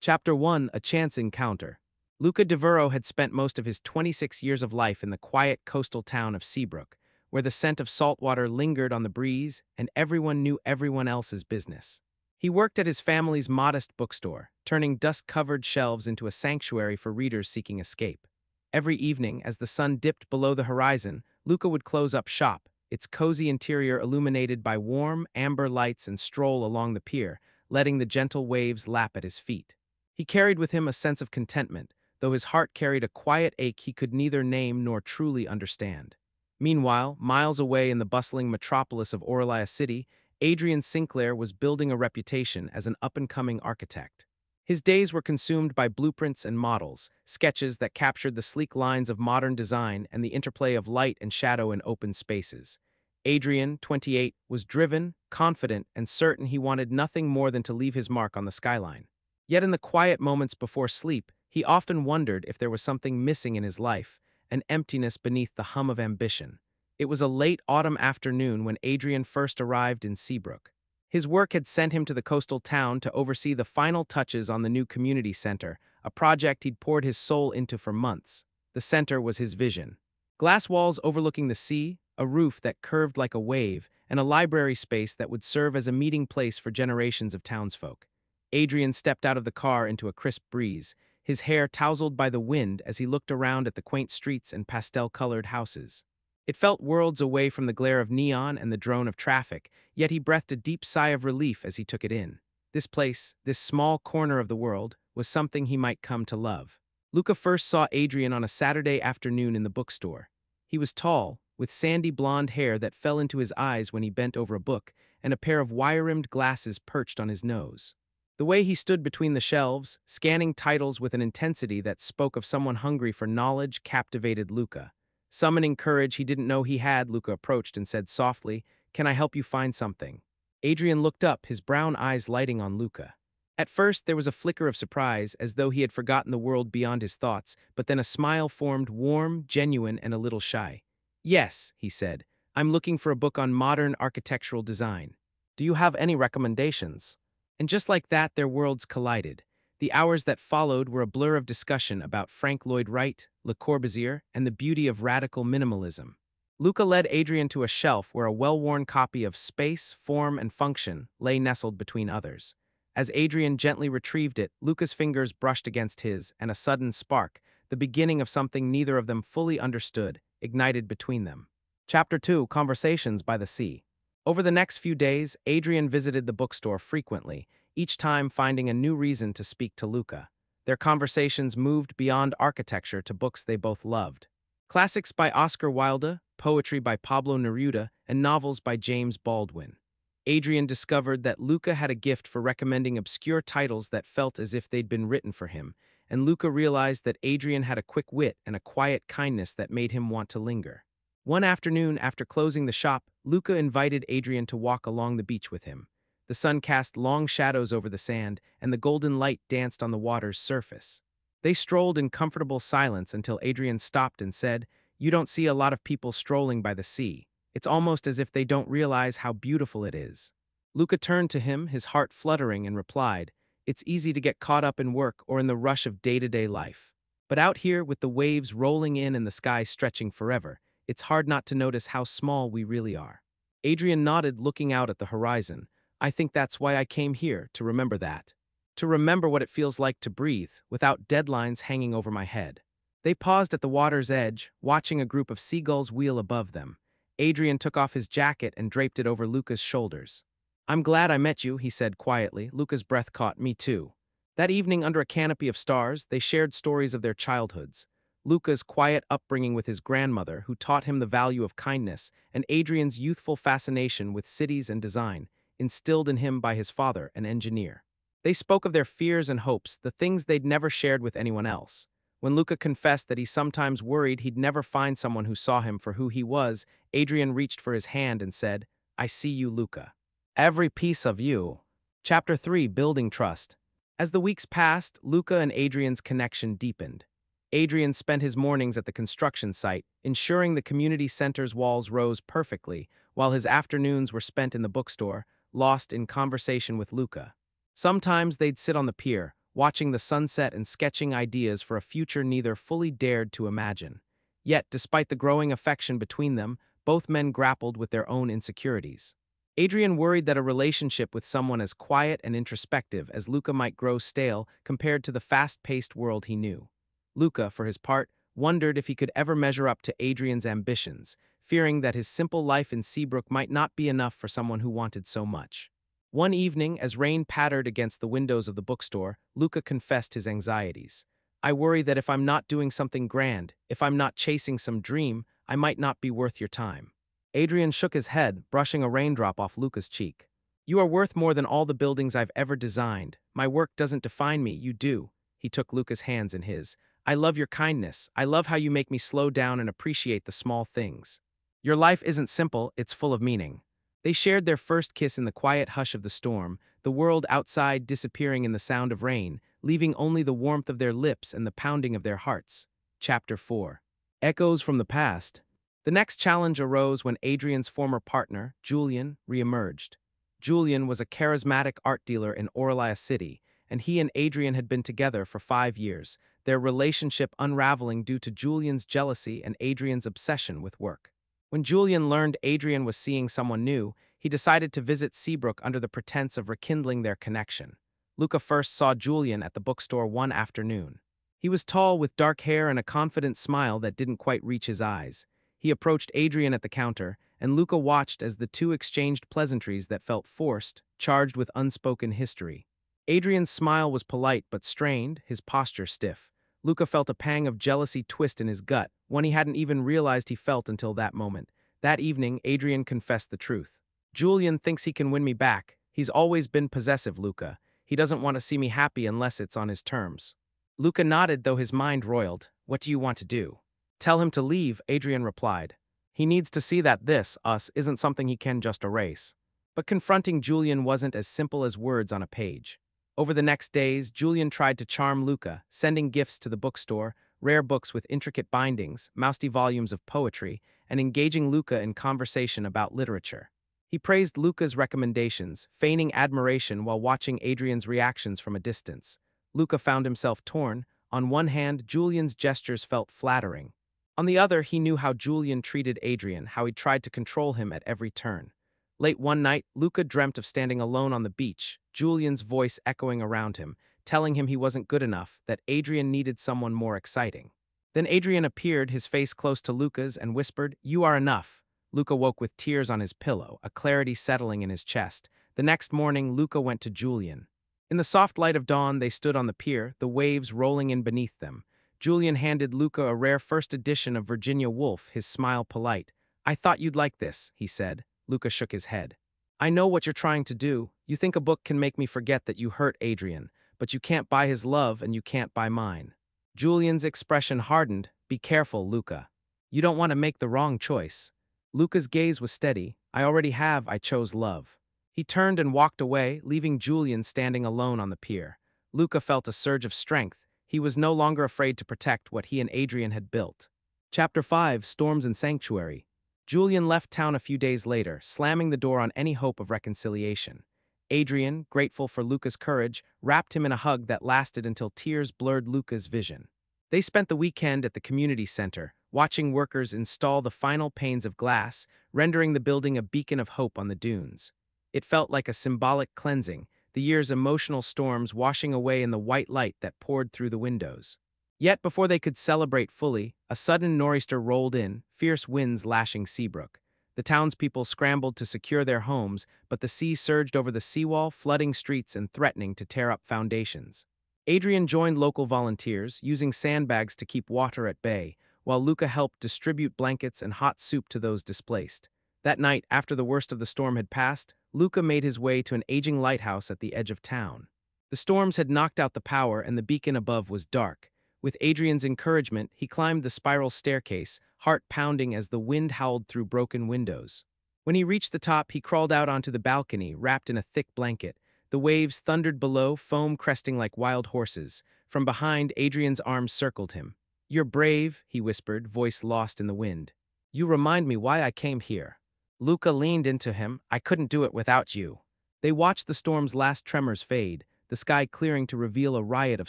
Chapter 1: A Chance Encounter. Luca Devereaux had spent most of his 26 years of life in the quiet coastal town of Seabrook, where the scent of salt water lingered on the breeze and everyone knew everyone else's business. He worked at his family's modest bookstore, turning dust-covered shelves into a sanctuary for readers seeking escape. Every evening, as the sun dipped below the horizon, Luca would close up shop, its cozy interior illuminated by warm, amber lights, and stroll along the pier, letting the gentle waves lap at his feet. He carried with him a sense of contentment, though his heart carried a quiet ache he could neither name nor truly understand. Meanwhile, miles away in the bustling metropolis of Aurelia City, Adrian Sinclair was building a reputation as an up-and-coming architect. His days were consumed by blueprints and models, sketches that captured the sleek lines of modern design and the interplay of light and shadow in open spaces. Adrian, 28, was driven, confident, and certain he wanted nothing more than to leave his mark on the skyline. Yet in the quiet moments before sleep, he often wondered if there was something missing in his life, an emptiness beneath the hum of ambition. It was a late autumn afternoon when Adrian first arrived in Seabrook. His work had sent him to the coastal town to oversee the final touches on the new community center, a project he'd poured his soul into for months. The center was his vision. Glass walls overlooking the sea, a roof that curved like a wave, and a library space that would serve as a meeting place for generations of townsfolk. Adrian stepped out of the car into a crisp breeze, his hair tousled by the wind as he looked around at the quaint streets and pastel-colored houses. It felt worlds away from the glare of neon and the drone of traffic, yet he breathed a deep sigh of relief as he took it in. This place, this small corner of the world, was something he might come to love. Luca first saw Adrian on a Saturday afternoon in the bookstore. He was tall, with sandy blonde hair that fell into his eyes when he bent over a book, and a pair of wire-rimmed glasses perched on his nose. The way he stood between the shelves, scanning titles with an intensity that spoke of someone hungry for knowledge, captivated Luca. Summoning courage he didn't know he had, Luca approached and said softly, "Can I help you find something?" Adrian looked up, his brown eyes lighting on Luca. At first, there was a flicker of surprise, as though he had forgotten the world beyond his thoughts, but then a smile formed, warm, genuine, and a little shy. "Yes," he said, "I'm looking for a book on modern architectural design. Do you have any recommendations?" And just like that, their worlds collided. The hours that followed were a blur of discussion about Frank Lloyd Wright, Le Corbusier, and the beauty of radical minimalism. Luca led Adrian to a shelf where a well-worn copy of Space, Form, and Function lay nestled between others. As Adrian gently retrieved it, Luca's fingers brushed against his, and a sudden spark, the beginning of something neither of them fully understood, ignited between them. Chapter 2: Conversations by the Sea. Over the next few days, Adrian visited the bookstore frequently, each time finding a new reason to speak to Luca. Their conversations moved beyond architecture to books they both loved. Classics by Oscar Wilde, poetry by Pablo Neruda, and novels by James Baldwin. Adrian discovered that Luca had a gift for recommending obscure titles that felt as if they'd been written for him, and Luca realized that Adrian had a quick wit and a quiet kindness that made him want to linger. One afternoon, after closing the shop, Luca invited Adrian to walk along the beach with him. The sun cast long shadows over the sand, and the golden light danced on the water's surface. They strolled in comfortable silence until Adrian stopped and said, "You don't see a lot of people strolling by the sea. It's almost as if they don't realize how beautiful it is." Luca turned to him, his heart fluttering, and replied, "It's easy to get caught up in work or in the rush of day-to-day life. But out here, with the waves rolling in and the sky stretching forever, it's hard not to notice how small we really are." Adrian nodded, looking out at the horizon. "I think that's why I came here, to remember that. To remember what it feels like to breathe, without deadlines hanging over my head." They paused at the water's edge, watching a group of seagulls wheel above them. Adrian took off his jacket and draped it over Luca's shoulders. "I'm glad I met you," he said quietly. Luca's breath caught. "Me too." That evening, under a canopy of stars, they shared stories of their childhoods. Luca's quiet upbringing with his grandmother, who taught him the value of kindness, and Adrian's youthful fascination with cities and design, instilled in him by his father, an engineer. They spoke of their fears and hopes, the things they'd never shared with anyone else. When Luca confessed that he sometimes worried he'd never find someone who saw him for who he was, Adrian reached for his hand and said, "I see you, Luca. Every piece of you." Chapter 3: Building Trust. As the weeks passed, Luca and Adrian's connection deepened. Adrian spent his mornings at the construction site, ensuring the community center's walls rose perfectly, while his afternoons were spent in the bookstore, lost in conversation with Luca. Sometimes they'd sit on the pier, watching the sunset and sketching ideas for a future neither fully dared to imagine. Yet, despite the growing affection between them, both men grappled with their own insecurities. Adrian worried that a relationship with someone as quiet and introspective as Luca might grow stale compared to the fast-paced world he knew. Luca, for his part, wondered if he could ever measure up to Adrian's ambitions, fearing that his simple life in Seabrook might not be enough for someone who wanted so much. One evening, as rain pattered against the windows of the bookstore, Luca confessed his anxieties. I worry that if I'm not doing something grand, if I'm not chasing some dream, I might not be worth your time. Adrian shook his head, brushing a raindrop off Luca's cheek. You are worth more than all the buildings I've ever designed. My work doesn't define me, you do. He took Luca's hands in his. I love your kindness. I love how you make me slow down and appreciate the small things. Your life isn't simple, it's full of meaning. They shared their first kiss in the quiet hush of the storm, the world outside disappearing in the sound of rain, leaving only the warmth of their lips and the pounding of their hearts. Chapter 4. Echoes from the past. The next challenge arose when Adrian's former partner, Julian, re-emerged. Julian was a charismatic art dealer in Aurelia City, and he and Adrian had been together for 5 years, their relationship unraveling due to Julian's jealousy and Adrian's obsession with work. When Julian learned Adrian was seeing someone new, he decided to visit Seabrook under the pretense of rekindling their connection. Luca first saw Julian at the bookstore one afternoon. He was tall with dark hair and a confident smile that didn't quite reach his eyes. He approached Adrian at the counter, and Luca watched as the two exchanged pleasantries that felt forced, charged with unspoken history. Adrian's smile was polite but strained, his posture stiff. Luca felt a pang of jealousy twist in his gut, one he hadn't even realized he felt until that moment. That evening, Adrian confessed the truth. Julian thinks he can win me back. He's always been possessive, Luca. He doesn't want to see me happy unless it's on his terms. Luca nodded, though his mind roiled. What do you want to do? Tell him to leave, Adrian replied. He needs to see that us isn't something he can just erase. But confronting Julian wasn't as simple as words on a page. Over the next days, Julian tried to charm Luca, sending gifts to the bookstore, rare books with intricate bindings, mousy volumes of poetry, and engaging Luca in conversation about literature. He praised Luca's recommendations, feigning admiration while watching Adrian's reactions from a distance. Luca found himself torn. On one hand, Julian's gestures felt flattering. On the other, he knew how Julian treated Adrian, how he tried to control him at every turn. Late one night, Luca dreamt of standing alone on the beach, Julian's voice echoing around him, telling him he wasn't good enough, that Adrian needed someone more exciting. Then Adrian appeared, his face close to Luca's, and whispered, "You are enough." Luca woke with tears on his pillow, a clarity settling in his chest. The next morning, Luca went to Julian. In the soft light of dawn, they stood on the pier, the waves rolling in beneath them. Julian handed Luca a rare first edition of Virginia Woolf, his smile polite. "I thought you'd like this," he said. Luca shook his head. "I know what you're trying to do. You think a book can make me forget that you hurt Adrian, but you can't buy his love and you can't buy mine." Julian's expression hardened. "Be careful, Luca. You don't want to make the wrong choice." Luca's gaze was steady. I chose love." He turned and walked away, leaving Julian standing alone on the pier. Luca felt a surge of strength. He was no longer afraid to protect what he and Adrian had built. Chapter 5. Storms and Sanctuary. Julian left town a few days later, slamming the door on any hope of reconciliation. Adrian, grateful for Luca's courage, wrapped him in a hug that lasted until tears blurred Luca's vision. They spent the weekend at the community center, watching workers install the final panes of glass, rendering the building a beacon of hope on the dunes. It felt like a symbolic cleansing, the year's emotional storms washing away in the white light that poured through the windows. Yet before they could celebrate fully, a sudden nor'easter rolled in, fierce winds lashing Seabrook. The townspeople scrambled to secure their homes, but the sea surged over the seawall, flooding streets and threatening to tear up foundations. Adrian joined local volunteers, using sandbags to keep water at bay, while Luca helped distribute blankets and hot soup to those displaced. That night, after the worst of the storm had passed, Luca made his way to an aging lighthouse at the edge of town. The storms had knocked out the power and the beacon above was dark. With Adrian's encouragement, he climbed the spiral staircase, heart pounding as the wind howled through broken windows. When he reached the top, he crawled out onto the balcony, wrapped in a thick blanket. The waves thundered below, foam cresting like wild horses. From behind, Adrian's arms circled him. "You're brave," he whispered, voice lost in the wind. "You remind me why I came here." Luca leaned into him. "I couldn't do it without you." They watched the storm's last tremors fade, the sky clearing to reveal a riot of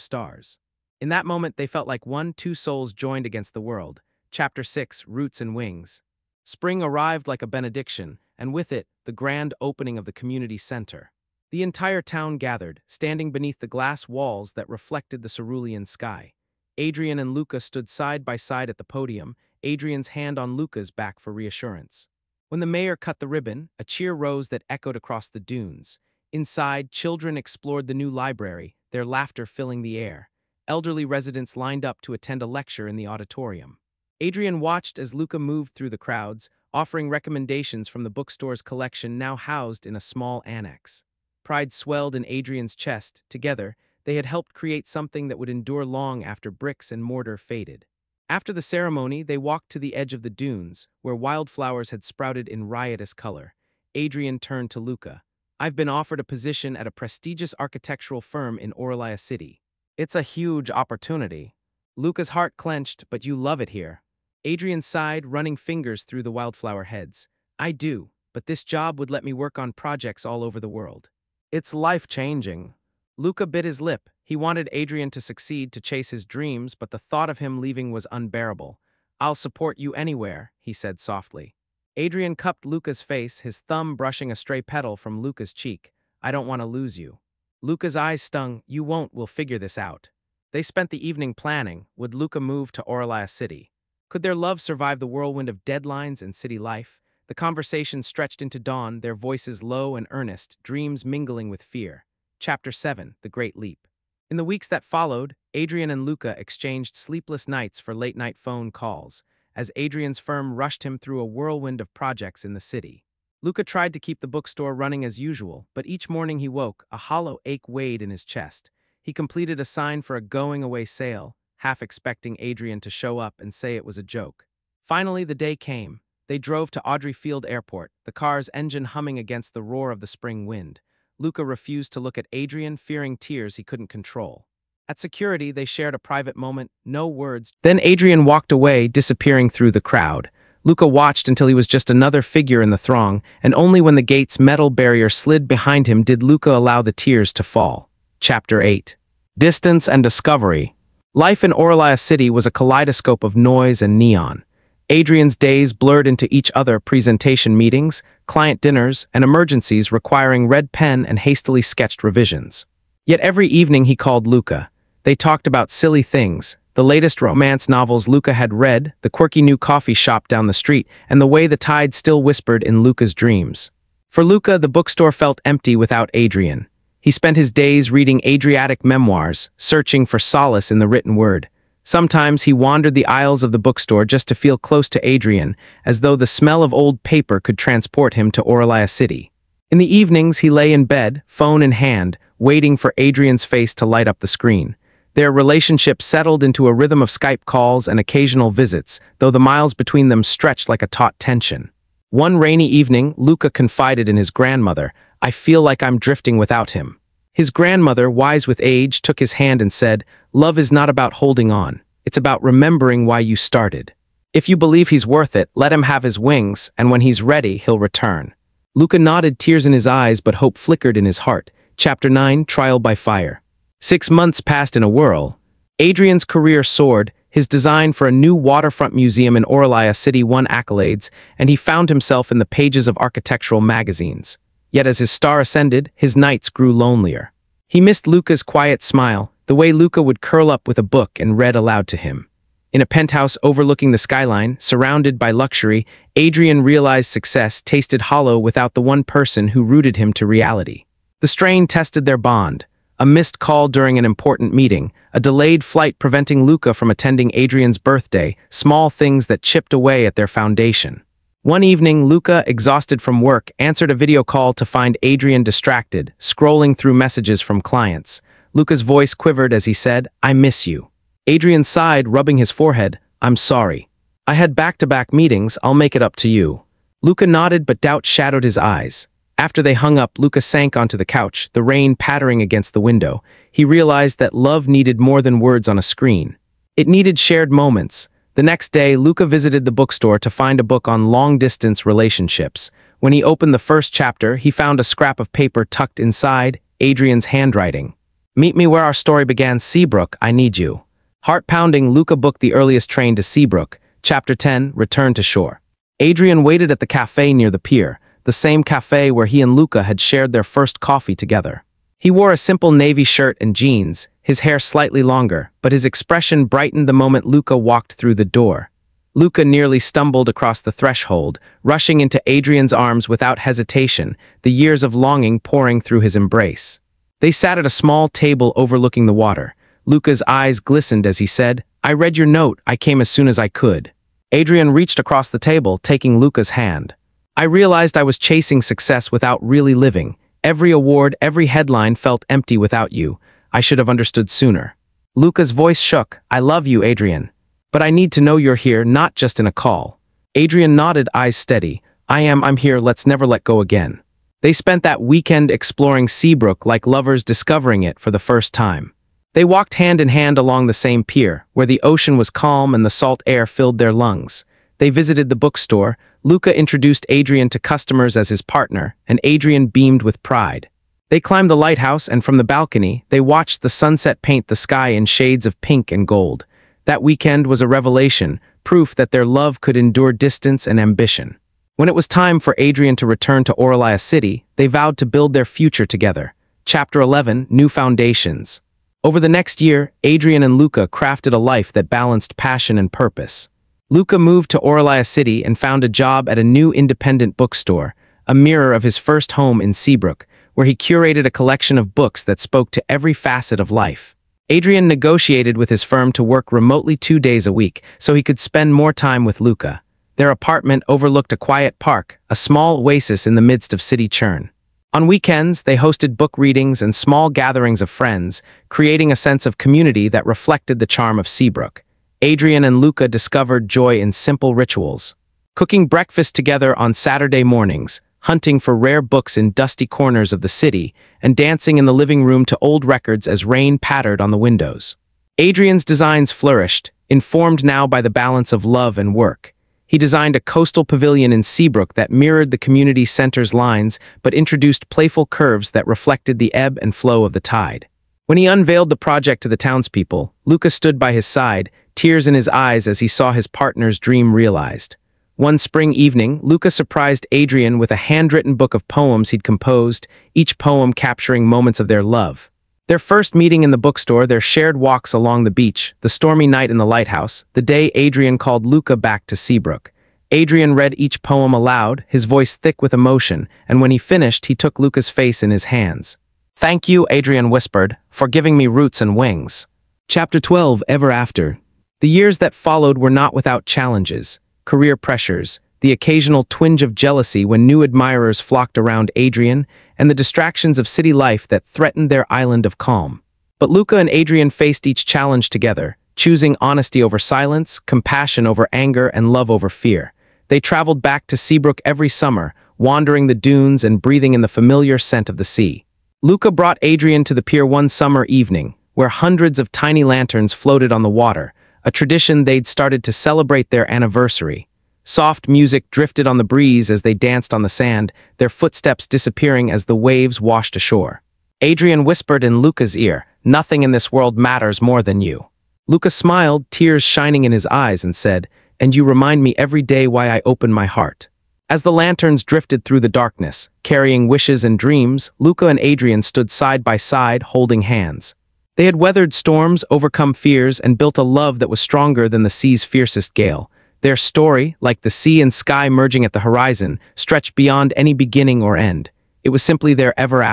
stars. In that moment, they felt like two souls joined against the world. Chapter 6, Roots and Wings. Spring arrived like a benediction, and with it, the grand opening of the community center. The entire town gathered, standing beneath the glass walls that reflected the cerulean sky. Adrian and Luca stood side by side at the podium, Adrian's hand on Luca's back for reassurance. When the mayor cut the ribbon, a cheer rose that echoed across the dunes. Inside, children explored the new library, their laughter filling the air. Elderly residents lined up to attend a lecture in the auditorium. Adrian watched as Luca moved through the crowds, offering recommendations from the bookstore's collection now housed in a small annex. Pride swelled in Adrian's chest. Together, they had helped create something that would endure long after bricks and mortar faded. After the ceremony, they walked to the edge of the dunes, where wildflowers had sprouted in riotous color. Adrian turned to Luca. "I've been offered a position at a prestigious architectural firm in Aurelia City. It's a huge opportunity." Luca's heart clenched, "But you love it here." Adrian sighed, running fingers through the wildflower heads. "I do, but this job would let me work on projects all over the world. It's life-changing." Luca bit his lip. He wanted Adrian to succeed, to chase his dreams, but the thought of him leaving was unbearable. "I'll support you anywhere," he said softly. Adrian cupped Luca's face, his thumb brushing a stray petal from Luca's cheek. "I don't want to lose you." Luca's eyes stung. "You won't, we'll figure this out." They spent the evening planning. Would Luca move to Aurelia City? Could their love survive the whirlwind of deadlines and city life? The conversation stretched into dawn, their voices low and earnest, dreams mingling with fear. Chapter 7, The Great Leap. In the weeks that followed, Adrian and Luca exchanged sleepless nights for late-night phone calls, as Adrian's firm rushed him through a whirlwind of projects in the city. Luca tried to keep the bookstore running as usual, but each morning he woke, a hollow ache weighed in his chest. He completed a sign for a going-away sale, half expecting Adrian to show up and say it was a joke. Finally, the day came. They drove to Audrey Field Airport, the car's engine humming against the roar of the spring wind. Luca refused to look at Adrian, fearing tears he couldn't control. At security, they shared a private moment, no words. Then Adrian walked away, disappearing through the crowd. Luca watched until he was just another figure in the throng, and only when the gate's metal barrier slid behind him did Luca allow the tears to fall. Chapter 8. Distance and Discovery. Life in Aurelia City was a kaleidoscope of noise and neon. Adrian's days blurred into each other, presentation meetings, client dinners, and emergencies requiring red pen and hastily sketched revisions. Yet every evening he called Luca. They talked about silly things, the latest romance novels Luca had read, the quirky new coffee shop down the street, and the way the tide still whispered in Luca's dreams. For Luca, the bookstore felt empty without Adrian. He spent his days reading Adriatic memoirs, searching for solace in the written word. Sometimes he wandered the aisles of the bookstore just to feel close to Adrian, as though the smell of old paper could transport him to Aurelia City. In the evenings, he lay in bed, phone in hand, waiting for Adrian's face to light up the screen. Their relationship settled into a rhythm of Skype calls and occasional visits, though the miles between them stretched like a taut tension. One rainy evening, Luca confided in his grandmother, "I feel like I'm drifting without him." His grandmother, wise with age, took his hand and said, "Love is not about holding on. It's about remembering why you started. If you believe he's worth it, let him have his wings, and when he's ready, he'll return." Luca nodded, tears in his eyes, but hope flickered in his heart. Chapter 9, Trial by Fire. 6 months passed in a whirl. Adrian's career soared. His design for a new waterfront museum in Aurelia City won accolades, and he found himself in the pages of architectural magazines. Yet as his star ascended, his nights grew lonelier. He missed Luca's quiet smile, the way Luca would curl up with a book and read aloud to him. In a penthouse overlooking the skyline, surrounded by luxury, Adrian realized success tasted hollow without the one person who rooted him to reality. The strain tested their bond. A missed call during an important meeting, a delayed flight preventing Luca from attending Adrian's birthday, small things that chipped away at their foundation. One evening, Luca, exhausted from work, answered a video call to find Adrian distracted, scrolling through messages from clients. Luca's voice quivered as he said, "I miss you." Adrian sighed, rubbing his forehead, "I'm sorry. I had back-to-back meetings, I'll make it up to you." Luca nodded, but doubt shadowed his eyes. After they hung up, Luca sank onto the couch, the rain pattering against the window. He realized that love needed more than words on a screen. It needed shared moments. The next day, Luca visited the bookstore to find a book on long-distance relationships. When he opened the first chapter, he found a scrap of paper tucked inside, Adrian's handwriting. Meet me where our story began, Seabrook, I need you. Heart-pounding, Luca booked the earliest train to Seabrook. Chapter 10, Return to Shore. Adrian waited at the cafe near the pier, the same cafe where he and Luca had shared their first coffee together. He wore a simple navy shirt and jeans, his hair slightly longer, but his expression brightened the moment Luca walked through the door. Luca nearly stumbled across the threshold, rushing into Adrian's arms without hesitation, the years of longing pouring through his embrace. They sat at a small table overlooking the water. Luca's eyes glistened as he said, "I read your note, I came as soon as I could." Adrian reached across the table, taking Luca's hand. "I realized I was chasing success without really living. Every award, every headline felt empty without you. I should have understood sooner." Luca's voice shook. "I love you, Adrian. But I need to know you're here, not just in a call." Adrian nodded, eyes steady. I'm here, let's never let go again." They spent that weekend exploring Seabrook like lovers discovering it for the first time. They walked hand in hand along the same pier, where the ocean was calm and the salt air filled their lungs. They visited the bookstore. Luca introduced Adrian to customers as his partner, and Adrian beamed with pride. They climbed the lighthouse, and from the balcony, they watched the sunset paint the sky in shades of pink and gold. That weekend was a revelation, proof that their love could endure distance and ambition. When it was time for Adrian to return to Aurelia City, they vowed to build their future together. Chapter 11, New Foundations. Over the next year, Adrian and Luca crafted a life that balanced passion and purpose. Luca moved to Aurelia City and found a job at a new independent bookstore, a mirror of his first home in Seabrook, where he curated a collection of books that spoke to every facet of life. Adrian negotiated with his firm to work remotely 2 days a week so he could spend more time with Luca. Their apartment overlooked a quiet park, a small oasis in the midst of city churn. On weekends, they hosted book readings and small gatherings of friends, creating a sense of community that reflected the charm of Seabrook. Adrian and Luca discovered joy in simple rituals. Cooking breakfast together on Saturday mornings, hunting for rare books in dusty corners of the city, and dancing in the living room to old records as rain pattered on the windows. Adrian's designs flourished, informed now by the balance of love and work. He designed a coastal pavilion in Seabrook that mirrored the community center's lines but introduced playful curves that reflected the ebb and flow of the tide. When he unveiled the project to the townspeople, Luca stood by his side, tears in his eyes as he saw his partner's dream realized. One spring evening, Luca surprised Adrian with a handwritten book of poems he'd composed, each poem capturing moments of their love. Their first meeting in the bookstore, their shared walks along the beach, the stormy night in the lighthouse, the day Adrian called Luca back to Seabrook. Adrian read each poem aloud, his voice thick with emotion, and when he finished, he took Luca's face in his hands. "Thank you," Adrian whispered, "for giving me roots and wings." Chapter 12, Ever After. The years that followed were not without challenges, career pressures, the occasional twinge of jealousy when new admirers flocked around Adrian, and the distractions of city life that threatened their island of calm. But Luca and Adrian faced each challenge together, choosing honesty over silence, compassion over anger, and love over fear. They traveled back to Seabrook every summer, wandering the dunes and breathing in the familiar scent of the sea. Luca brought Adrian to the pier one summer evening, where hundreds of tiny lanterns floated on the water, a tradition they'd started to celebrate their anniversary. Soft music drifted on the breeze as they danced on the sand, their footsteps disappearing as the waves washed ashore. Adrian whispered in Luca's ear, "Nothing in this world matters more than you." Luca smiled, tears shining in his eyes, and said, "And you remind me every day why I open my heart." As the lanterns drifted through the darkness, carrying wishes and dreams, Luca and Adrian stood side by side, holding hands. They had weathered storms, overcome fears, and built a love that was stronger than the sea's fiercest gale. Their story, like the sea and sky merging at the horizon, stretched beyond any beginning or end. It was simply their ever after.